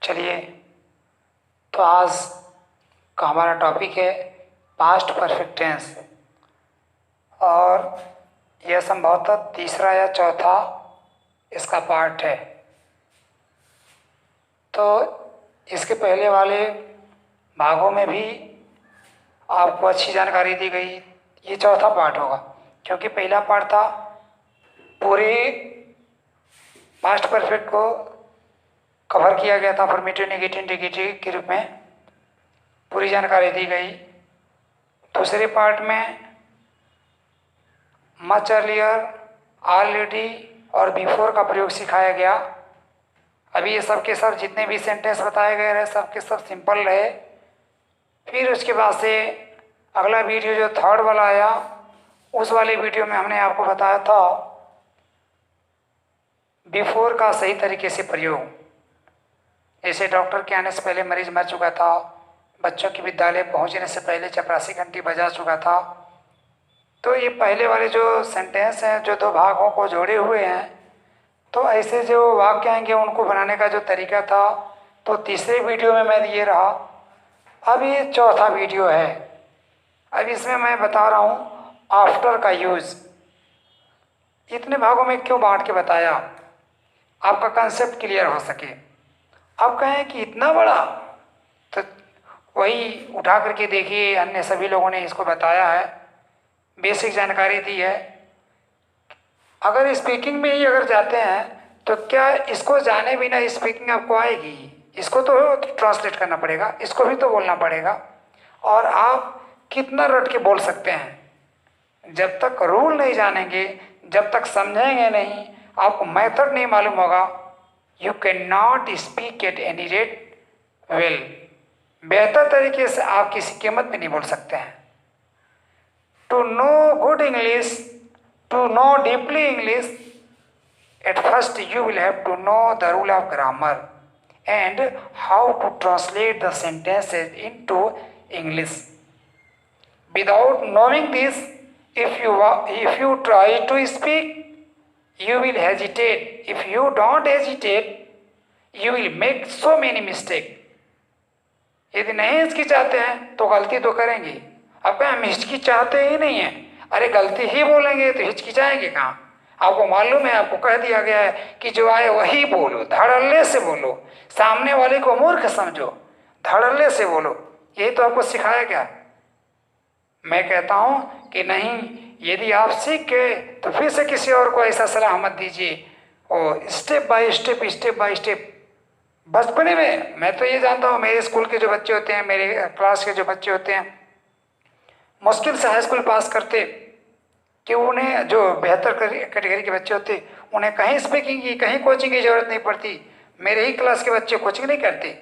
चलिए, तो आज का हमारा टॉपिक है पास्ट परफेक्ट टेंस। और यह संभवतः तीसरा या चौथा इसका पार्ट है। तो इसके पहले वाले भागों में भी आपको अच्छी जानकारी दी गई। ये चौथा पार्ट होगा, क्योंकि पहला पार्ट था पूरे पास्ट परफेक्ट को कवर किया गया था, अफर्मेटिव, नेगेटिव, इंडिकेटिव के रूप में पूरी जानकारी दी गई। दूसरे पार्ट में मच अर्लियर, ऑलरेडी और बिफोर का प्रयोग सिखाया गया। अभी ये सब के सब जितने भी सेंटेंस बताए गए रहे सब के सब सिंपल रहे। फिर उसके बाद से अगला वीडियो जो थर्ड वाला आया, उस वाले वीडियो में हमने आपको बताया था बिफोर का सही तरीके से प्रयोग। जैसे डॉक्टर के आने से पहले मरीज मर चुका था, बच्चों के विद्यालय पहुंचने से पहले चपरासी घंटी बजा चुका था। तो ये पहले वाले जो सेंटेंस हैं जो दो भागों को जोड़े हुए हैं, तो ऐसे जो वाक्य आएंगे उनको बनाने का जो तरीका था, तो तीसरे वीडियो में मैं ये रहा। अब ये चौथा वीडियो है। अब इसमें मैं बता रहा हूँ आफ्टर का यूज़। इतने भागों में क्यों बांट के बताया, आपका कंसेप्ट क्लियर हो सके। आप कहें कि इतना बड़ा, तो वही उठा करके देखिए, अन्य सभी लोगों ने इसको बताया है, बेसिक जानकारी दी है। अगर स्पीकिंग में ही अगर जाते हैं तो क्या इसको जाने बिना स्पीकिंग आपको आएगी? इसको तो ट्रांसलेट करना पड़ेगा, इसको भी तो बोलना पड़ेगा। और आप कितना रट के बोल सकते हैं? जब तक रूल नहीं जानेंगे, जब तक समझेंगे नहीं, आपको मेथड नहीं मालूम होगा, you can not speak at any rate well. बेहतर तरीके से आप किसी कीमत में नहीं बोल सकते हैं। To know good English, to know deeply English, at first you will have to know the rule of grammar and how to translate the sentences into English. Without knowing this, if you try to speak, you will hesitate. If you don't hesitate, you will make so many mistakes. यदि नहीं हिचकिचाते हैं तो गलती तो करेंगे। अब क्या हम हिचकिचाते ही नहीं हैं? अरे गलती ही बोलेंगे तो हिचकिचाएंगे कहाँ? आपको मालूम है, आपको कह दिया गया है कि जो आए वही बोलो, धड़ल्ले से बोलो, सामने वाले को मूर्ख समझो, धड़ल्ले से बोलो। यही तो आपको सिखाया गया। मैं कहता हूँ कि नहीं, यदि आप सीख गए तो फिर से किसी और को ऐसा सलाह मत दीजिए। और स्टेप बाय स्टेप बचपने में मैं तो ये जानता हूँ, मेरे स्कूल के जो बच्चे होते हैं, मेरे क्लास के जो बच्चे होते हैं, मुश्किल से हाई स्कूल पास करते, कि उन्हें जो बेहतर कैटेगरी के बच्चे होते, उन्हें कहीं स्पीकिंग की, कहीं कोचिंग की ज़रूरत नहीं पड़ती। मेरे ही क्लास के बच्चे कोचिंग नहीं करते,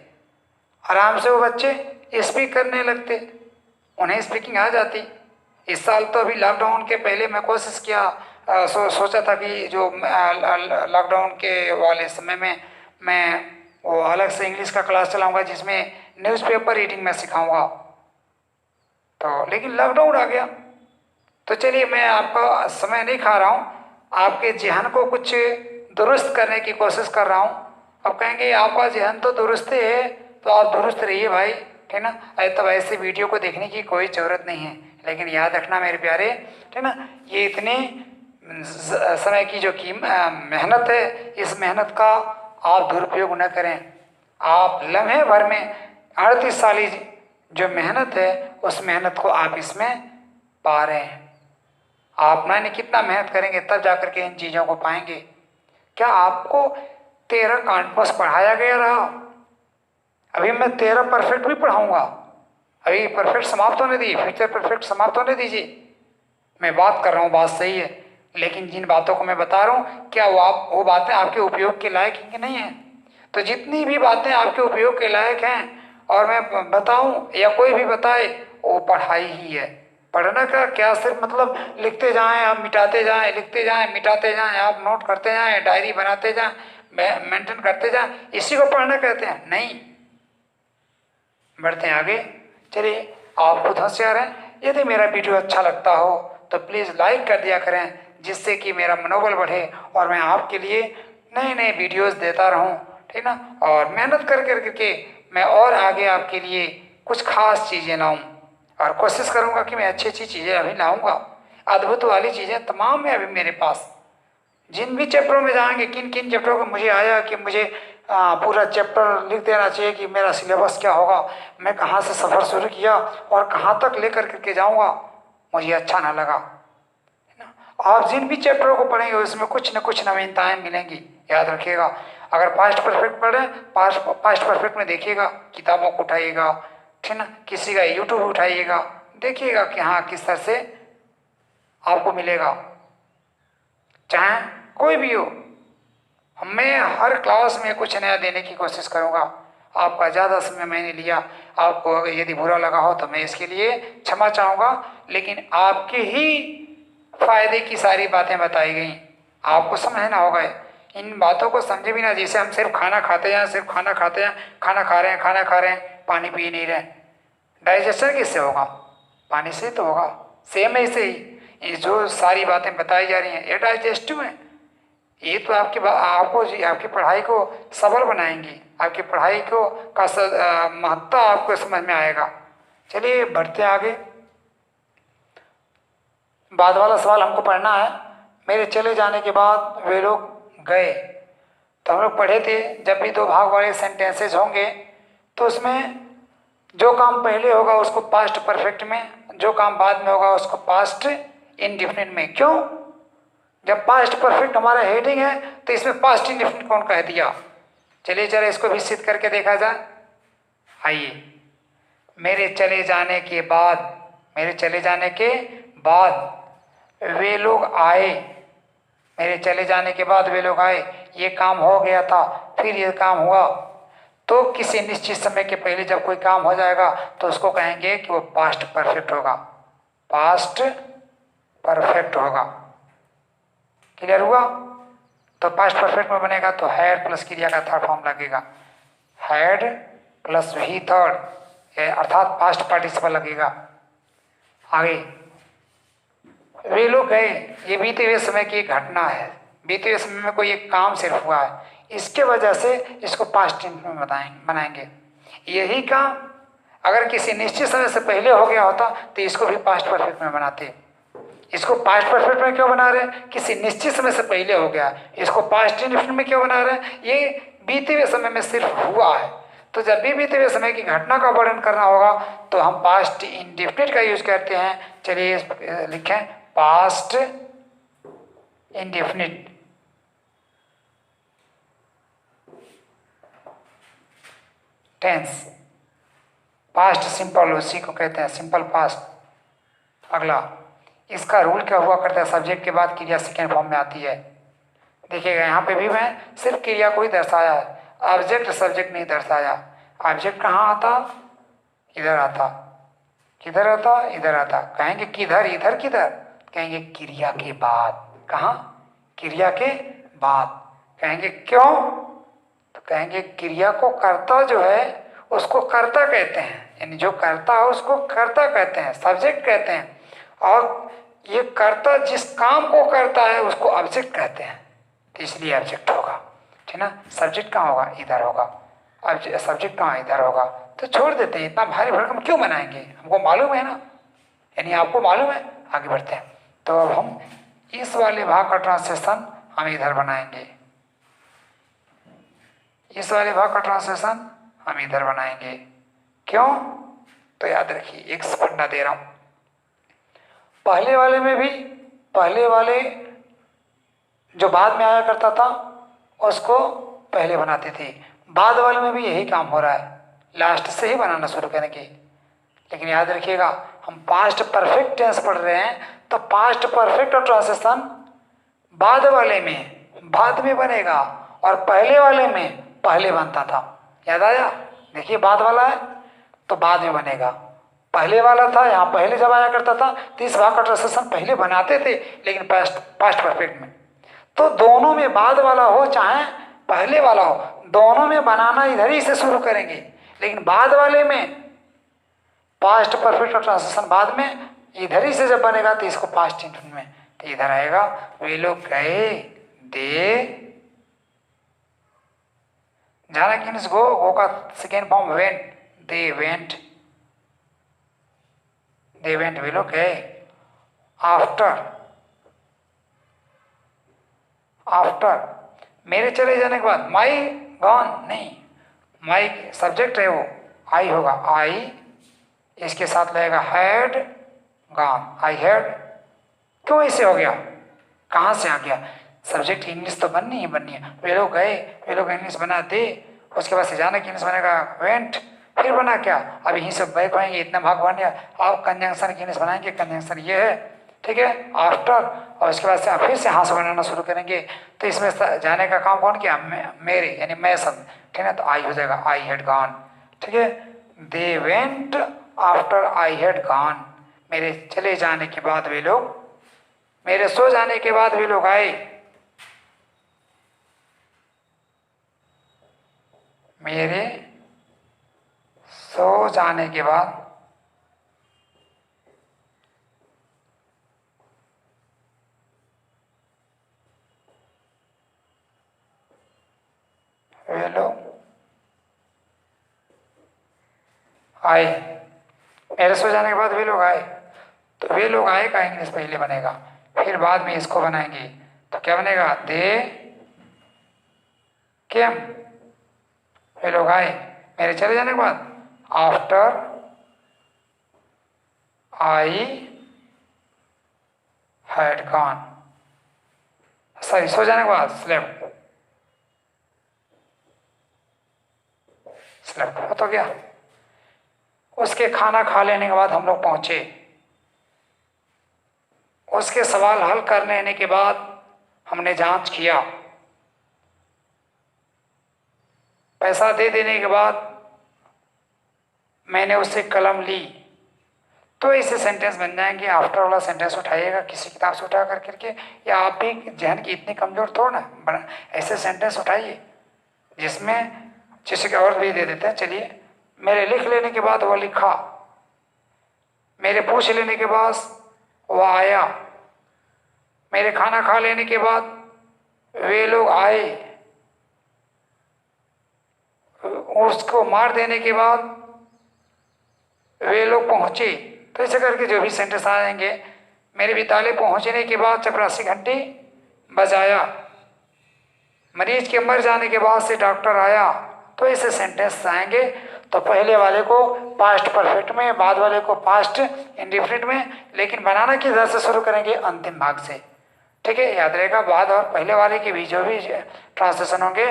आराम से वो बच्चे स्पीक करने लगते, उन्हें स्पीकिंग आ जाती। इस साल तो अभी लॉकडाउन के पहले मैं कोशिश किया, सोचा था कि जो लॉकडाउन के वाले समय में मैं वो अलग से इंग्लिश का क्लास चलाऊँगा, जिसमें न्यूज़पेपर रीडिंग में सिखाऊँगा। तो लेकिन लॉकडाउन आ गया। तो चलिए, मैं आपका समय नहीं खा रहा हूँ, आपके जहन को कुछ दुरुस्त करने की कोशिश कर रहा हूँ। अब कहेंगे आपका जहन तो दुरुस्त है, तो आप दुरुस्त रहिए भाई, ठीक ना। तब ऐसे वीडियो को देखने की कोई ज़रूरत नहीं है। लेकिन याद रखना मेरे प्यारे, ठीक ना, ये इतने समय की जो मेहनत है, इस मेहनत का आप दुरुपयोग न करें। आप लम्हे भर में 38 साल जो मेहनत है, उस मेहनत को आप इसमें पा रहे हैं। आप मैंने कितना मेहनत करेंगे तब जाकर के इन चीज़ों को पाएंगे। क्या आपको 13 कॉन्टोस पढ़ाया गया रहा? अभी मैं 13 परफेक्ट भी पढ़ाऊंगा। अभी परफेक्ट समाप्त होने दीजिए, फ्यूचर परफेक्ट समाप्त होने दीजिए। मैं बात कर रहा हूँ, बात सही है, लेकिन जिन बातों को मैं बता रहा हूँ, क्या वो बातें आपके उपयोग के लायक हैं कि नहीं है? तो जितनी भी बातें आपके उपयोग के लायक हैं और मैं बताऊँ या कोई भी बताए, वो पढ़ाई ही है। पढ़ने का क्या सिर्फ मतलब लिखते जाएं, आप मिटाते जाएं, लिखते जाएं, मिटाते जाएं, आप नोट करते जाएं, डायरी बनाते जाएं, मेंटेन करते जाएं, इसी को पढ़ना कहते हैं? नहीं। बढ़ते हैं आगे। चलिए, आप खुद होशियार हैं। यदि मेरा वीडियो अच्छा लगता हो तो प्लीज़ लाइक कर दिया करें, जिससे कि मेरा मनोबल बढ़े और मैं आपके लिए नए नए वीडियोस देता रहूं, ठीक ना। और मेहनत कर कर करके मैं और आगे आपके लिए कुछ खास चीज़ें लाऊं और कोशिश करूंगा कि मैं अच्छी अच्छी चीज़ें अभी लाऊंगा। अद्भुत वाली चीज़ें तमाम है अभी मेरे पास। जिन भी चैप्टरों में जाएंगे, किन किन चैप्टरों को मुझे आया कि मुझे पूरा चैप्टर लिख देना चाहिए कि मेरा सिलेबस क्या होगा, मैं कहाँ से सफ़र शुरू किया और कहाँ तक लेकर करके जाऊँगा, मुझे अच्छा ना लगा, है ना। आप जिन भी चैप्टरों को पढ़ेंगे उसमें कुछ न कुछ नवीनताएं मिलेंगी, याद रखिएगा। अगर पास्ट परफेक्ट पढ़ें, पास्ट परफेक्ट में देखिएगा, किताबों को उठाइएगा, ठीक ना, किसी का यूट्यूब उठाइएगा, देखिएगा कि हाँ किस तरह से आपको मिलेगा, चाहे कोई भी हो। मैं हर क्लास में कुछ नया देने की कोशिश करूँगा। आपका ज़्यादा समय मैंने लिया, आपको अगर यदि बुरा लगा हो तो मैं इसके लिए क्षमा चाहूँगा, लेकिन आपके ही फायदे की सारी बातें बताई गई, आपको समझना होगा। इन बातों को समझे भी ना, जैसे हम सिर्फ खाना खाते हैं, सिर्फ खाना खाते हैं, खाना खा रहे हैं, खाना खा रहे हैं, पानी पी नहीं रहे। डाइजेशन किससे होगा? पानी से तो होगा। सेम ऐसे ही ये जो सारी बातें बताई जा रही हैं ये डाइजेस्टिव है। ये तो आपकी पढ़ाई को सबल बनाएंगी, आपकी पढ़ाई को का महत्व आपको समझ में आएगा। चलिए बढ़ते आगे। बाद वाला सवाल हमको पढ़ना है। मेरे चले जाने के बाद वे लोग गए, तो हम लोग पढ़े थे जब भी दो भाग वाले सेंटेंसेस होंगे तो उसमें जो काम पहले होगा उसको पास्ट परफेक्ट में, जो काम बाद में होगा उसको पास्ट इंडेफिनिट में। क्यों? जब पास्ट परफेक्ट हमारा हेडिंग है तो इसमें पास्ट इंडेफिनिट कौन कह दिया? चलिए जरा इसको भी सिद्ध करके देखा जाए। आइए, मेरे चले जाने के बाद, मेरे चले जाने के बाद वे लोग आए, मेरे चले जाने के बाद वे लोग आए, ये काम हो गया था, फिर ये काम हुआ। तो किसी निश्चित समय के पहले जब कोई काम हो जाएगा तो उसको कहेंगे कि वो पास्ट परफेक्ट होगा, पास्ट परफेक्ट होगा। क्लियर हुआ? तो पास्ट परफेक्ट में बनेगा तो हैड प्लस क्रिया का थर्ड फॉर्म लगेगा, हैड प्लस वी थर्ड, अर्थात पास्ट पार्टिसिपल लगेगा। आगे, वे लोग गए, ये बीते हुए समय की एक घटना है, बीते हुए समय में कोई एक काम सिर्फ हुआ है, इसके वजह से इसको पास्ट टेंस में बनाएंगे। यही काम अगर किसी निश्चित समय से पहले हो गया होता तो इसको भी पास्ट परफेक्ट में बनाते। इसको पास्ट परफेक्ट में क्यों बना रहे हैं? किसी निश्चित समय से पहले हो गया। इसको पास्ट इंडेफिनिट में क्यों बना रहे हैं? ये बीते हुए समय में सिर्फ हुआ है। तो जब भी बीते हुए समय की घटना का वर्णन करना होगा तो हम पास्ट इंडेफिनिट का यूज करते हैं। चलिए लिखें, past indefinite. Tense past simple उसी को कहते हैं, सिंपल पास्ट। अगला, इसका रूल क्या हुआ करता है? सब्जेक्ट के बाद क्रिया सेकेंड फॉर्म में आती है। देखिएगा यहाँ पे भी मैं सिर्फ क्रिया को ही दर्शाया है, ऑब्जेक्ट सब्जेक्ट नहीं दर्शाया। ऑब्जेक्ट कहाँ आता? इधर आता। किधर आता? इधर आता। कहेंगे किधर? इधर किधर? कहेंगे क्रिया के बाद। कहाँ? क्रिया के बाद। कहेंगे क्यों? तो कहेंगे क्रिया को कर्ता जो है उसको कर्ता कहते हैं, यानी जो कर्ता है उसको कर्ता कहते हैं, सब्जेक्ट कहते हैं। और ये कर्ता जिस काम को करता है उसको ऑब्जेक्ट कहते हैं, तो इसलिए ऑब्जेक्ट होगा, ठीक ना। सब्जेक्ट कहाँ होगा? इधर होगा। अब सब्जेक्ट कहाँ? इधर होगा। तो छोड़ देते हैं, इतना भारी भरकम क्यों बनाएंगे, हमको मालूम है ना, यानी आपको मालूम है। आगे बढ़ते हैं। तो अब हम इस वाले भाग का ट्रांसलेशन हम इधर बनाएंगे, इस वाले भाग का ट्रांसलेशन हम इधर बनाएंगे। क्यों? तो याद रखिए, एक फंडा दे रहा हूं। पहले वाले में भी, पहले वाले जो बाद में आया करता था उसको पहले बनाते थे, बाद वाले में भी यही काम हो रहा है, लास्ट से ही बनाना शुरू करेंगे। लेकिन याद रखिएगा, हम पास्ट परफेक्ट टेंस पढ़ रहे हैं तो पास्ट परफेक्ट और ट्रांसलेशन बाद वाले में बाद में बनेगा और पहले वाले में पहले बनता था। याद आया? देखिए, बाद वाला है तो बाद में बनेगा, पहले वाला था यहाँ पहले जब आया करता था तो इस भाग का ट्रांसलेशन पहले बनाते थे, लेकिन पास्ट परफेक्ट में। तो दोनों में बाद वाला हो चाहे पहले वाला हो, दोनों में बनाना इधर ही से शुरू करेंगे। लेकिन बाद वाले में पास्ट परफेक्ट और ट्रांसलेशन बाद में, इधर ही से जब बनेगा तो इसको पास्ट इंडेफिनिट में, तो इधर आएगा वे लोग गए, जाना मीन्स गो, गो का second form went, they went, they went वे लोग गए। आफ्टर, आफ्टर मेरे चले जाने के बाद, माई गॉन नहीं, माई सब्जेक्ट है वो, आई होगा, आई इसके साथ लगेगा हैड गॉन, आई हैड। क्यों ऐसे हो गया, कहाँ से आ गया, सब्जेक्ट इंग्लिश तो बननी ही बननी है। वे लोग गए, वे लोग इंग्लिश बना दे, उसके बाद से जाने की इंग्लिश बनेगा वेंट, फिर बना क्या, अब यहीं से बैक होएंगे, इतना भाग बन गया। अब कंजंक्शन की इंग्लिश बनाएंगे, कंजंक्शन ये है, ठीक है, आफ्टर, और उसके बाद से फिर से हाथ से बनाना शुरू करेंगे। तो इसमें जाने का काम कौन किया, मेरे यानी मैं शब्द, ठीक है, तो आई हो जाएगा, आई हैड गॉन, ठीक है। They went after I had gone, मेरे चले जाने के बाद वे लोग, मेरे सो जाने के बाद वे लोग आए, मेरे सो जाने के बाद वे लोग आए, मेरे सो जाने के बाद वे लोग आए, तो वे लोग आए का इंग्लिश पहले बनेगा, फिर बाद में इसको बनाएंगे, तो क्या बनेगा, दे केम, वे लोग आए मेरे चले जाने के बाद, after I had gone, sorry so जाने के बाद, स्लेप्ट, स्लेप्ट तो गया। उसके खाना खा लेने के बाद हम लोग पहुंचे, उसके सवाल हल कर लेने के बाद हमने जांच किया, पैसा दे देने के बाद मैंने उससे कलम ली, तो ऐसे सेंटेंस बन जाएंगे। आफ्टर वाला सेंटेंस उठाइएगा किसी किताब से उठा करके, या आप भी जहन की इतनी कमजोर थोड़ा ना, ऐसे सेंटेंस उठाइए जिसमें जिसे के और भी दे देते हैं। चलिए, मेरे लिख लेने के बाद वो लिखा, मेरे पूछ लेने के बाद वो आया, मेरे खाना खा लेने के बाद वे लोग आए, उसको मार देने के बाद वे लोग पहुंचे। तो ऐसे करके जो भी सेंटेंस आ जाएंगे, मेरे विद्यालय पहुंचने के बाद चपरासी घंटी बजाया, मरीज के मर जाने के बाद से डॉक्टर आया, तो ऐसे सेंटेंस आएंगे। तो पहले वाले को पास्ट परफेक्ट में, बाद वाले को पास्ट इंडिफिनिट में, लेकिन बनाना किधर से शुरू करेंगे, अंतिम भाग से, ठीक है, याद रहेगा। बाद और पहले वाले के भी जो भी ट्रांसलेशन होंगे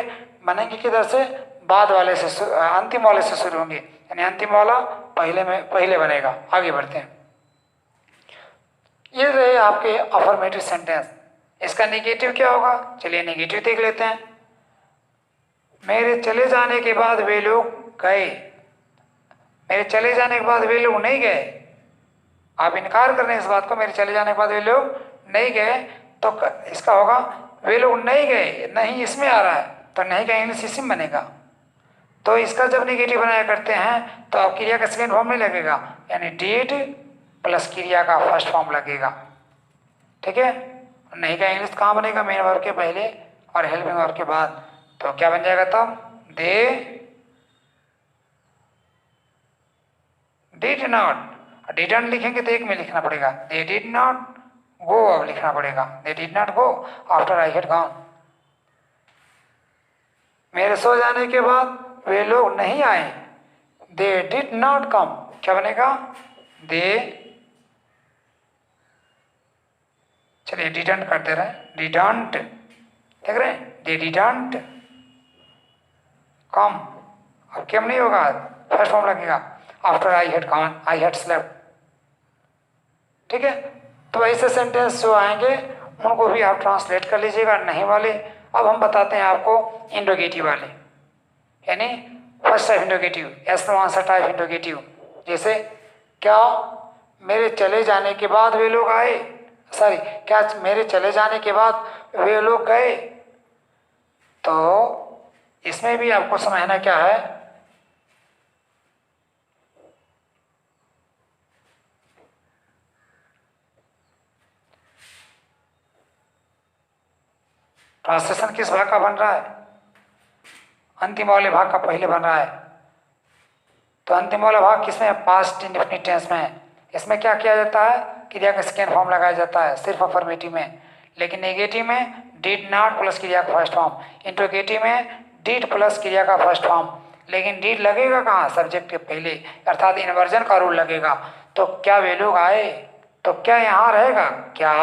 बनेंगे किधर से, बाद वाले से, अंतिम वाले से शुरू होंगे, यानी अंतिम वाला पहले में पहले बनेगा। आगे बढ़ते हैं, ये रहे आपके अफर्मेटिव सेंटेंस। इसका नेगेटिव क्या होगा, चलिए नेगेटिव देख लेते हैं। मेरे चले जाने के बाद वे लोग गए, मेरे चले जाने के बाद वे लोग नहीं गए, आप इनकार कर रहे हैं इस बात को, मेरे चले जाने के बाद वे लोग नहीं गए, तो इसका होगा वे लोग नहीं गए, नहीं इसमें आ रहा है, तो नहीं का इंग्लिश इसी में बनेगा। तो इसका जब नेगेटिव बनाया करते हैं तो आप क्रिया का सेकेंड फॉर्म नहीं लगेगा, यानी डिड प्लस क्रिया का फर्स्ट फॉर्म लगेगा, ठीक है। नहीं का इंग्लिश कहाँ बनेगा, मेन वर्ब के पहले और हेल्पिंग वर्ब के बाद, तो क्या बन जाएगा तब, दे डिड नॉट, डिडंट लिखेंगे तो एक में लिखना पड़ेगा, दे डिड नॉट गो, अब लिखना पड़ेगा they did not go after I had gone. मेरे सो जाने के बाद वे लोग नहीं आए, दे डिड नॉट कम, क्या बनेगा, दे, चलिए डिडंट कर दे रहे हैं, डिडंट, देख रहे हैं, दे डिडंट कम, अब केम नहीं होगा, फर्स्ट फॉर्म लगेगा, after I had gone, I had slept, ठीक है। तो ऐसे सेंटेंस जो आएंगे उनको भी आप ट्रांसलेट कर लीजिएगा, नहीं वाले। अब हम बताते हैं आपको इंट्रोगेटिव वाले, यानी first type interrogative, yes no answer type interrogative. जैसे, क्या मेरे चले जाने के बाद वे लोग आए, सॉरी, क्या मेरे चले जाने के बाद वे लोग गए, तो इसमें भी आपको समझना क्या है, ट्रांसलेशन किस भाग का बन रहा है, अंतिम वाले भाग का पहले बन रहा है। तो अंतिम वाला भाग किसमें? पास्ट इंडेफिनिट टेंस में है। इसमें क्या किया जाता है? क्रिया का सेकेंड फॉर्म लगाया जाता है सिर्फ अफर्मेटिव में। लेकिन नेगेटिव में डिड नॉट प्लस क्रिया का फर्स्ट फॉर्म, इंट्रोगेटिव में डिड प्लस क्रिया का फर्स्ट फॉर्म। लेकिन डिड लगेगा कहाँ? सब्जेक्ट के पहले, अर्थात इन्वर्जन का रूल लगेगा। तो क्या वे लोग आए? तो क्या यहाँ रहेगा? क्या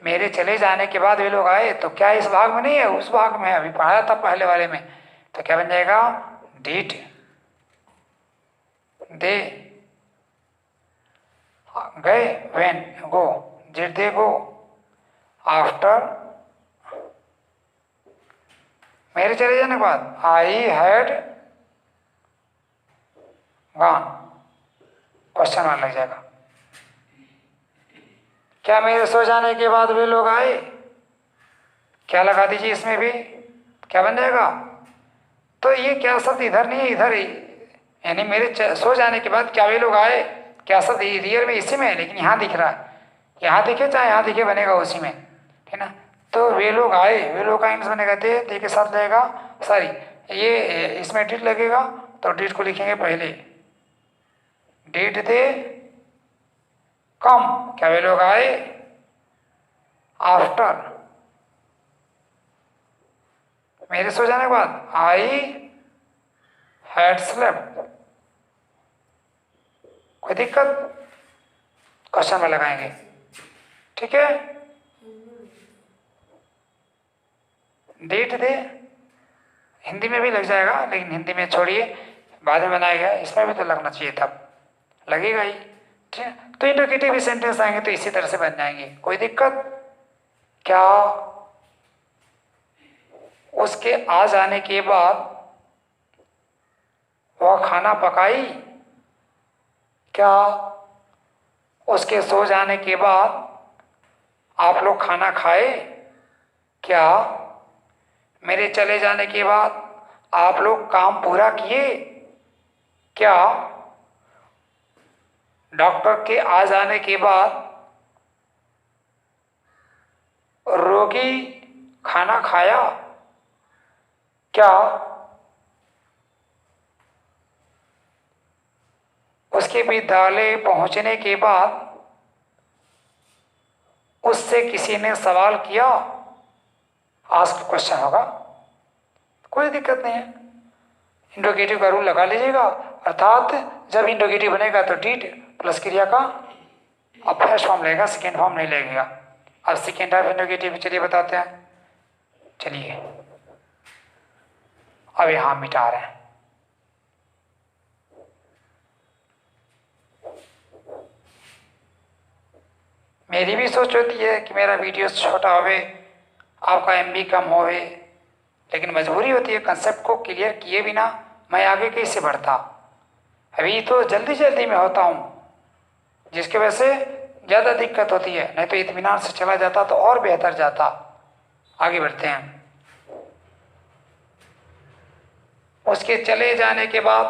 मेरे चले जाने के बाद वे लोग आए? तो क्या इस भाग में नहीं है, उस भाग में है, अभी पढ़ाया था पहले वाले में। तो क्या बन जाएगा? डिड दे गए, when go, did they go after, मेरे चले जाने के बाद, आई हैड गॉन, क्वेश्चन मार्क लग जाएगा। क्या मेरे सो जाने के बाद वे लोग आए? क्या लगा दीजिए इसमें भी, क्या बन जाएगा? तो ये क्या शब्द इधर नहीं है, इधर ही, यानी मेरे सो जाने के बाद क्या वे लोग आए, क्या शब्द रियल में इसी में है, लेकिन यहाँ दिख रहा है। यहाँ दिखे चाहे यहाँ दिखे, बनेगा उसी में, ठीक ना। तो वे लोग आए, वे लोग आए बनेगा दे के साथ लगेगा, सॉरी ये इसमें डिड लगेगा, तो डिड को लिखेंगे पहले, डिड दे कम, क्या वे लोग आए? आफ्टर, मेरे सो जाने के बाद, आई हैड स्लेप्ट। कोई दिक्कत? क्वेश्चन में लगाएंगे, ठीक है। डेट दे हिंदी में भी लग जाएगा, लेकिन हिंदी में छोड़िए, बाद में बनाएगा, इसमें भी तो लगना चाहिए, तब लगेगा ही, ठीक है। तो इंडिकेटिव सेंटेंस आएंगे तो इसी तरह से बन जाएंगे। कोई दिक्कत? क्या उसके आ जाने के बाद वह खाना पकाई? क्या उसके सो जाने के बाद आप लोग खाना खाए? क्या मेरे चले जाने के बाद आप लोग काम पूरा किए? क्या डॉक्टर के आ जाने के बाद रोगी खाना खाया? क्या उसके विद्यालय पहुंचने के बाद उससे किसी ने सवाल किया? आस्क क्वेश्चन होगा, कोई दिक्कत नहीं है। इंट्रोगेटिव का रूल लगा लीजिएगा, अर्थात जब इंट्रोगेटिव बनेगा तो डिड प्लस क्रिया का अब फर्स्ट फॉर्म लेगा, सेकेंड फॉर्म नहीं लगेगा। अब सेकेंड टाइप इंट्रोगेटिव चलिए बताते हैं। चलिए अब यहां मिटा रहे हैं। मेरी भी सोच होती है कि मेरा वीडियो छोटा होवे, आपका एमबी कम होवे, लेकिन मजबूरी होती है, कंसेप्ट को क्लियर किए बिना मैं आगे कैसे बढ़ता। अभी तो जल्दी जल्दी में होता हूँ, जिसकी वजह से ज़्यादा दिक्कत होती है, नहीं तो इत्मीनान से चला जाता तो और बेहतर जाता। आगे बढ़ते हैं। उसके चले जाने के बाद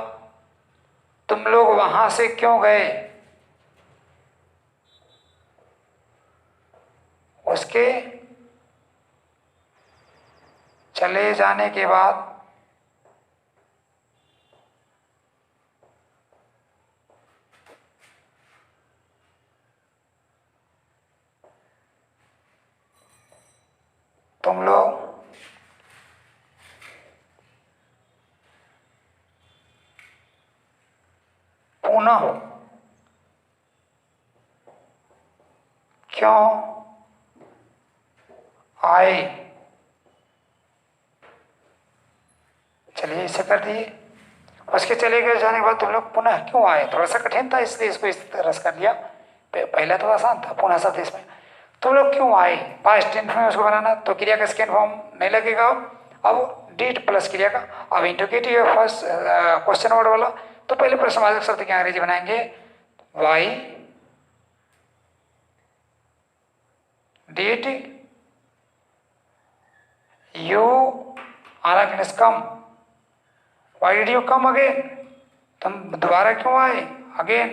तुम लोग वहां से क्यों गए? उसके चले जाने के बाद तुम लोग पुनः क्यों आए? चलिए इसे कर दिए। उसके चले गए जाने के बाद तुम लोग पुनः क्यों आए? थोड़ा सा कठिन था, इसलिए इसको इस तरह से कर दिया। पहला तो आसान था, पुनः शब्द इसमें तुम लोग क्यों आए, पास्ट टेंस में उसको बनाना, तो क्रिया का सेकेंड फॉर्म नहीं लगेगा। अब डिड प्लस क्रिया का, अब इंट्रोगेटिव फर्स्ट क्वेश्चन वर्ड वाला, तो पहले प्रश्नवाचक शब्द की अंग्रेजी बनाएंगे, वाई डिड यू आना finish come, Y did you come again, तुम दोबारा क्यों आए? Again,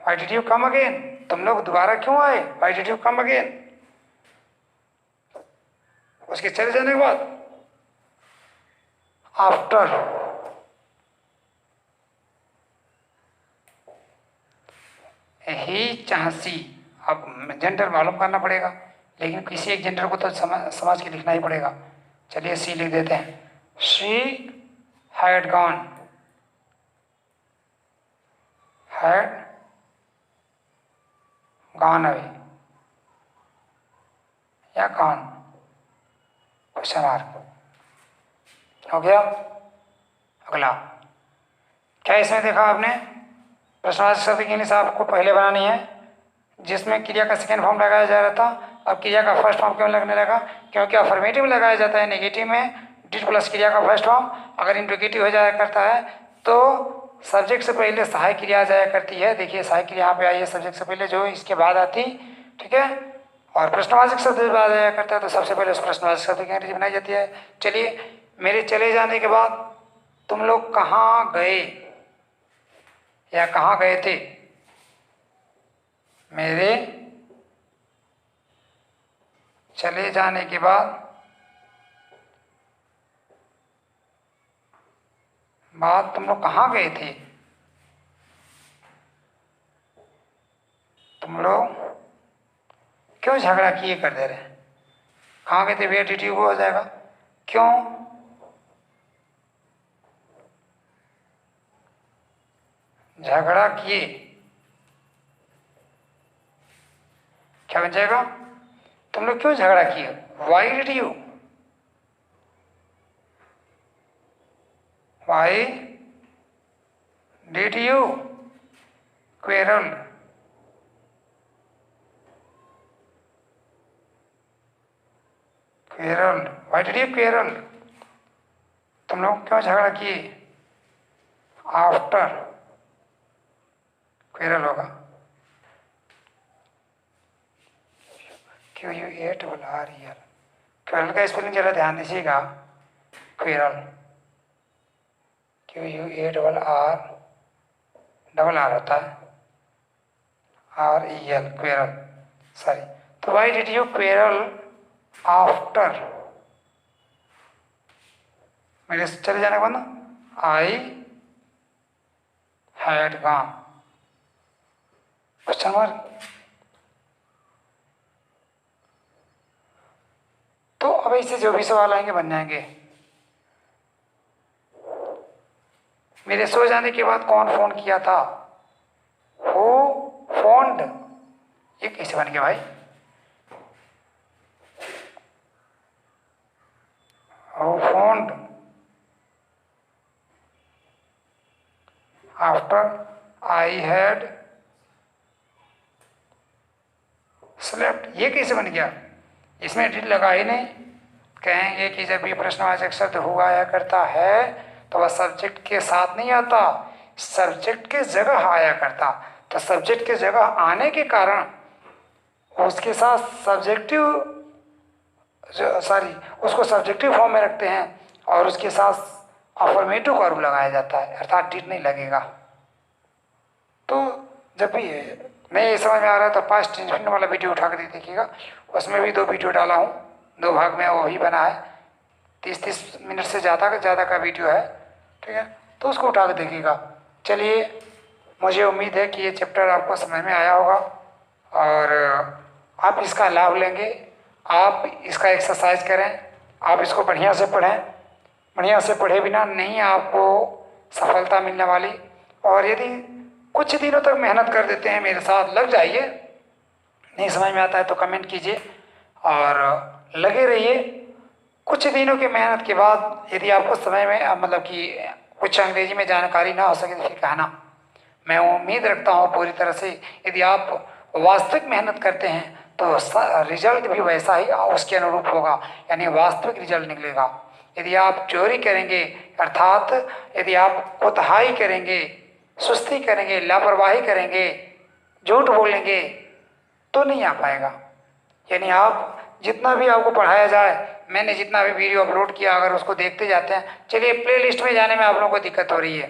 Y did you come again, तुम लोग दोबारा क्यों आए? Y did you come again. उसके चले जाने के बाद आफ्टर ही चाहे सी। अब जेंडर मालूम करना पड़ेगा, लेकिन किसी एक जेंडर को तो समझ के लिखना ही पड़ेगा। चलिए सी लिख देते हैं। She had gone, had gone away या गॉन, क्वेश्चन मार्क। हो गया। अगला क्या इसमें देखा आपने, प्रश्नवाचक शब्द की इंग्लिश आपको पहले बनानी है, जिसमें क्रिया का सेकेंड फॉर्म लगाया जा रहा था। अब क्रिया का फर्स्ट फॉर्म क्यों लगने लगा, क्योंकि अफर्मेटिव में लगाया जाता है नेगेटिव में डिड प्लस क्रिया का फर्स्ट फॉर्म। अगर इंट्रोगेटिव हो जाया करता है तो सब्जेक्ट से पहले सहायक क्रिया आ जाया करती है। देखिए सहायक क्रिया यहाँ पे आई है सब्जेक्ट से पहले, जो इसके बाद आती, ठीक है। और प्रश्नवाचक शब्द बाद आया करता है तो सबसे पहले उस प्रश्नवाचक शब्द की अंग्रेजी बनाई जाती है। चलिए, मेरे चले जाने के बाद तुम लोग कहाँ गए या कहाँ गए थे। मेरे चले जाने के बाद तुम लोग कहाँ गए थे, तुम लोग क्यों झगड़ा किए कर दे रहे हैं। कहाँ गए थे, वेयर डिड यू गो हो जाएगा। क्यों झगड़ा किए, क्या बन जाएगा, तुम लोग क्यों झगड़ा किए। Why did you, why did you quarrel, quarrel, why did you quarrel, तुम लोग क्यों झगड़ा किए। आफ्टर क्वेरल होगा, Q U A double R E L. Quarrel का स्पेलिंग जरा ध्यान दीजिएगा, quarrel Q U A double R होता है, R E L, quarrel, sorry. तो why did you quarrel after, मेरे से चले जाने के बाद ना, I had gone, question mark. तो अब इससे जो भी सवाल आएंगे बन जाएंगे। मेरे सो जाने के बाद कौन फोन किया था, हु फोन्ड, ये कैसे बन गया भाई। Who found after I had slept, ये कैसे बन गया। इसमें डिड लगा ही नहीं। कहेंगे कि जब ये प्रश्नवाचक शब्द हुआ आया करता है तो वह सब्जेक्ट के साथ नहीं आता, सब्जेक्ट के जगह आया करता। तो सब्जेक्ट के जगह आने के कारण उसके साथ सब्जेक्टिव, सॉरी, उसको सब्जेक्टिव फॉर्म में रखते हैं और उसके साथ अफर्मेटिव का रूप लगाया जाता है, अर्थात डिड नहीं लगेगा। तो जब भी नहीं समझ में आ रहा है तो पास्ट इंडेफिनिट वाला वीडियो उठा कर देखिएगा, उसमें भी 2 वीडियो डाला हूँ, 2 भाग में वही बना है, 30-30 मिनट से ज़्यादा का वीडियो है, ठीक है। तो उसको उठा कर देखिएगा। चलिए, मुझे उम्मीद है कि ये चैप्टर आपको समझ में आया होगा और आप इसका लाभ लेंगे। आप इसका एक्सरसाइज करें, आप इसको बढ़िया से पढ़ें, बढ़िया से पढ़े बिना नहीं आपको सफलता मिलने वाली। और यदि कुछ दिनों तक मेहनत कर देते हैं, मेरे साथ लग जाइए, नहीं समझ में आता है तो कमेंट कीजिए और लगे रहिए। कुछ दिनों की मेहनत के बाद यदि आपको समय में मतलब कि कुछ अंग्रेजी में जानकारी ना हो सके तो फिर कहना। मैं उम्मीद रखता हूँ पूरी तरह से यदि आप वास्तविक मेहनत करते हैं तो रिजल्ट भी वैसा ही उसके अनुरूप होगा, यानी वास्तविक रिजल्ट निकलेगा। यदि आप चोरी करेंगे, अर्थात यदि आप कोताही करेंगे, सुस्ती करेंगे, लापरवाही करेंगे, झूठ बोलेंगे तो नहीं आ पाएगा। यानी आप जितना भी आपको पढ़ाया जाए, मैंने जितना भी वीडियो अपलोड किया अगर उसको देखते जाते हैं। चलिए, प्लेलिस्ट में जाने में आप लोगों को दिक्कत हो रही है।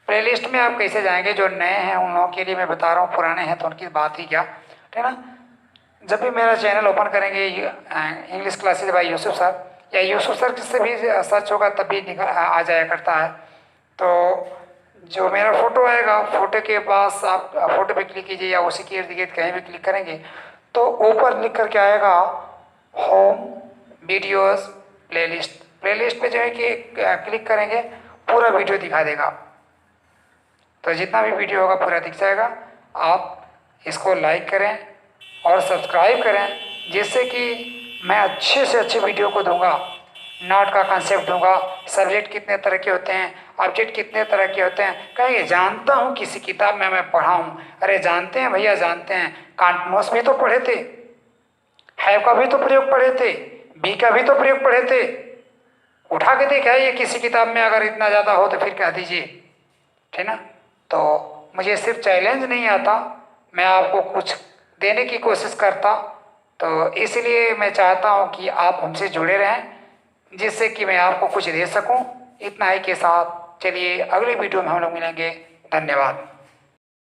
प्लेलिस्ट में आप कैसे जाएंगे, जो नए हैं उन लोगों के लिए मैं बता रहा हूँ, पुराने हैं तो उनकी बात ही क्या, ठीक है ना। जब भी मेरा चैनल ओपन करेंगे English classes by Yusuf sir, या यूसुफ सर से भी सर्च होगा तब भी आ जाया करता है। तो जो मेरा फ़ोटो आएगा, फ़ोटो के पास आप फ़ोटो पे क्लिक कीजिए या उसी के इर्द गिर्द कहीं भी क्लिक करेंगे तो ऊपर लिख करके आएगा होम वीडियोस प्लेलिस्ट। प्लेलिस्ट पे जो है कि क्लिक करेंगे पूरा वीडियो दिखा देगा। तो जितना भी वीडियो होगा पूरा दिख जाएगा। आप इसको लाइक करें और सब्सक्राइब करें, जिससे कि मैं अच्छे से अच्छे वीडियो को दूंगा। नॉट का कॉन्सेप्ट दूंगा, सब्जेक्ट कितने तरह के होते हैं, ऑब्जेक्ट कितने तरह के होते हैं। कहेंगे जानता हूँ किसी किताब में मैं पढ़ा हूँ। अरे जानते हैं भैया, जानते हैं। कांटमोस भी तो पढ़े थे, हैव का भी तो प्रयोग पढ़े थे, बी का भी तो प्रयोग पढ़े थे। उठा के देखा है ये किसी किताब में? अगर इतना ज़्यादा हो तो फिर कह दीजिए, ठीक ना। तो मुझे सिर्फ चैलेंज नहीं आता, मैं आपको कुछ देने की कोशिश करता। तो इसलिए मैं चाहता हूँ कि आप हमसे जुड़े रहें, जिससे कि मैं आपको कुछ दे सकूँ। इतना ही के साथ चलिए अगली वीडियो में हम लोग मिलेंगे। धन्यवाद।